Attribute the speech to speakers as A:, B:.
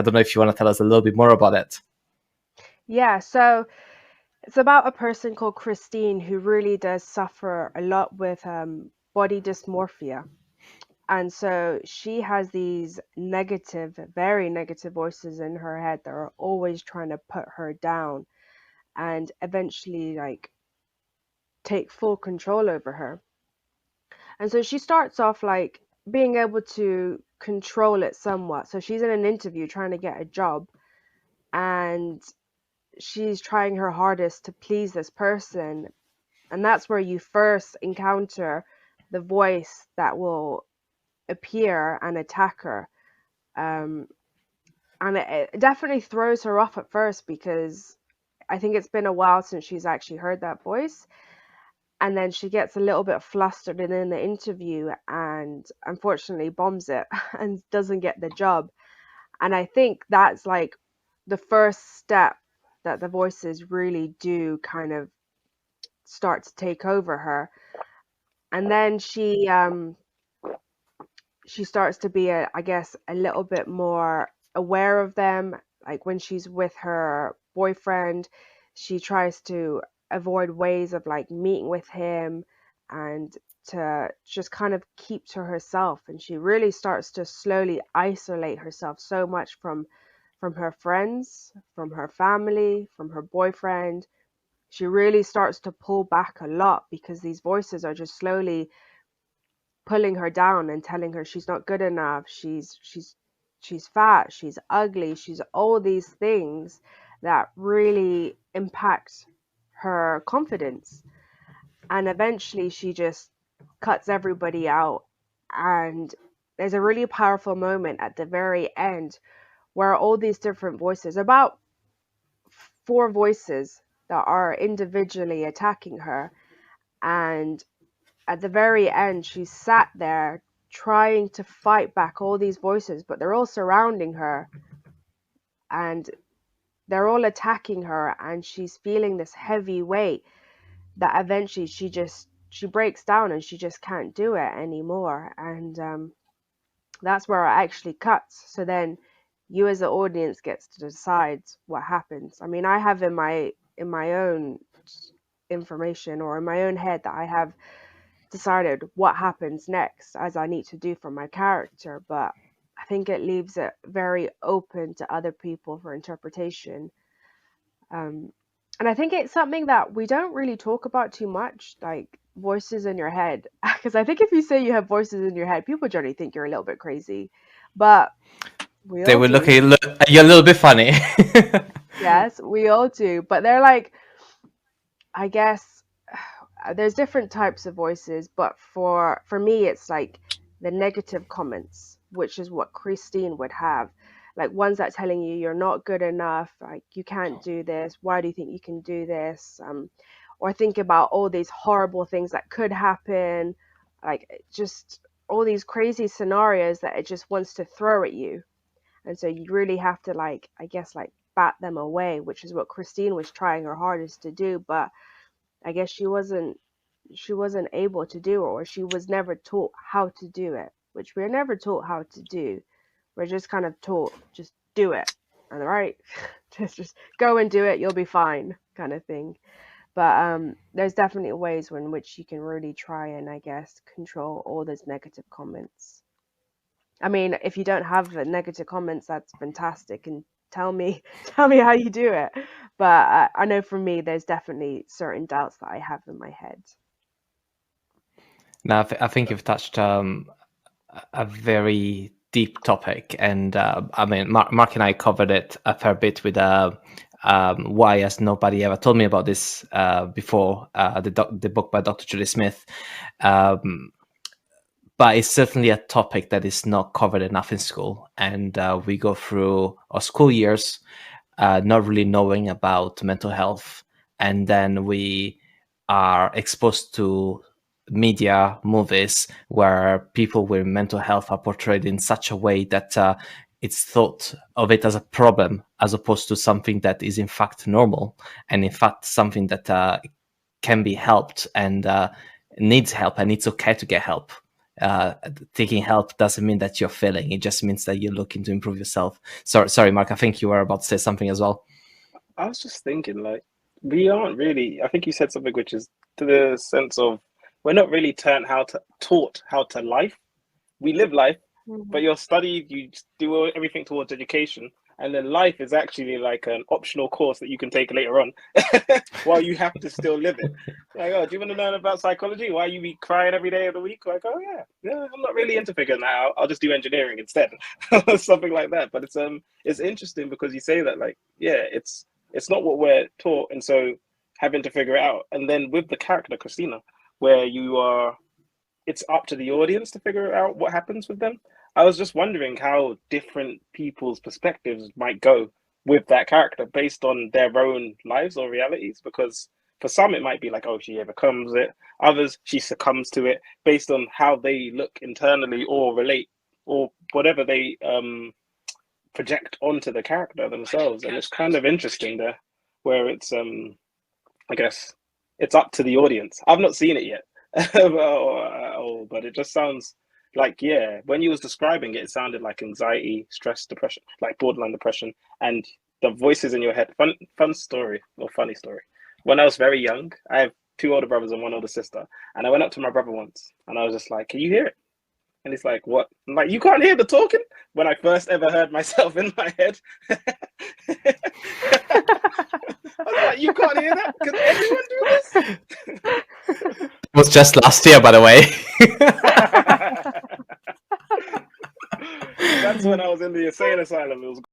A: I don't know if you want to tell us a little bit more about it.
B: Yeah, so it's about a person called Christine who really does suffer a lot with body dysmorphia. And so she has these negative, very negative voices in her head that are always trying to put her down and eventually like take full control over her. And so she starts off like being able to control it somewhat. So she's in an interview trying to get a job and she's trying her hardest to please this person. And that's where you first encounter the voice that will appear and attack her. Um, and it definitely throws her off at first because I think it's been a while since she's actually heard that voice. And then she gets a little bit flustered in the interview and unfortunately bombs it and doesn't get the job. And I think that's like the first step that the voices really do kind of start to take over her. And then she starts to be I guess a little bit more aware of them. Like when she's with her boyfriend, she tries to avoid ways of like meeting with him and to just kind of keep to herself, and she really starts to slowly isolate herself so much from her friends, from her family, from her boyfriend. She really starts to pull back a lot because these voices are just slowly pulling her down and telling her she's not good enough, she's fat, she's ugly, she's all these things that really impact her confidence. And eventually she just cuts everybody out. And there's a really powerful moment at the very end where all these different voices, about four voices that are individually attacking her, and at the very end, she sat there trying to fight back all these voices, but they're all surrounding her and they're all attacking her, and she's feeling this heavy weight that eventually she breaks down and she just can't do it anymore. And that's where it actually cuts. So then you as the audience gets to decide what happens. I mean, I have in my own information or in my own head that I have decided what happens next as I need to do for my character, but I think it leaves it very open to other people for interpretation. Um, and I think it's something that we don't really talk about too much, like voices in your head. Because I think if you say you have voices in your head, people generally think you're a little bit crazy, but we
A: They
B: all
A: were
B: do.
A: looking you're a little bit funny.
B: Yes, we all do. But they're like, I guess there's different types of voices, but for me it's like the negative comments, which is what Christine would have, like ones that telling you you're not good enough, like you can't do this, why do you think you can do this, or think about all these horrible things that could happen, like just all these crazy scenarios that it just wants to throw at you. And so you really have to, like, I guess, like bat them away, which is what Christine was trying her hardest to do, but I guess she wasn't able to do it, or she was never taught how to do it, which we're never taught how to do. We're just kind of taught just do it. All right, just go and do it, you'll be fine, kind of thing. But there's definitely ways in which you can really try and, I guess, control all those negative comments. I mean, if you don't have the negative comments, that's fantastic, and tell me tell me how you do it. But I know for me, there's definitely certain doubts that I have in my head.
A: Now, I think you've touched a very deep topic, and I mean, Mark and I covered it a fair bit with why has nobody ever told me about this before, the book by Dr. Julie Smith. Um, but it's certainly a topic that is not covered enough in school, and we go through our school years not really knowing about mental health, and then we are exposed to media, movies where people with mental health are portrayed in such a way that it's thought of it as a problem, as opposed to something that is in fact normal, and in fact something that can be helped and needs help, and it's okay to get help. taking help doesn't mean that you're failing. It just means that you're looking to improve yourself. Sorry, Mark. I think you were about to say something as well.
C: I was just thinking, like, we aren't really. I think you said something which is to the sense of we're not really taught how to life. We live life, but
B: Mhm.
C: you're studied, you do everything towards education, and then life is actually like an optional course that you can take later on, while you have to still live it. Like, oh, do you want to learn about psychology? Why you be crying every day of the week? Like, oh yeah, I'm not really into figuring that out. I'll just do engineering instead, something like that. But it's interesting because you say that, like, yeah, it's not what we're taught, and so having to figure it out. And then with the character Christina, where you are, it's up to the audience to figure out what happens with them. I was just wondering how different people's perspectives might go with that character based on their own lives or realities. Because for some, it might be like, oh, she overcomes it. Others, she succumbs to it based on how they look internally or relate or whatever they project onto the character themselves. And it's kind of interesting there, where it's I guess it's up to the audience. I've not seen it yet, but it just sounds like, yeah. When you was describing it, it sounded like anxiety, stress, depression, like borderline depression, and the voices in your head. Fun story or funny story. When I was very young, I have two older brothers and one older sister, and I went up to my brother once, and I was just like, "Can you hear it?" And he's like, "What?" I'm like, "You can't hear the talking." When I first ever heard myself in my head, I was like, "You can't hear that? Can anyone do this?"
A: It was just last year, by the way.
C: That's when I was in the insane asylum. It was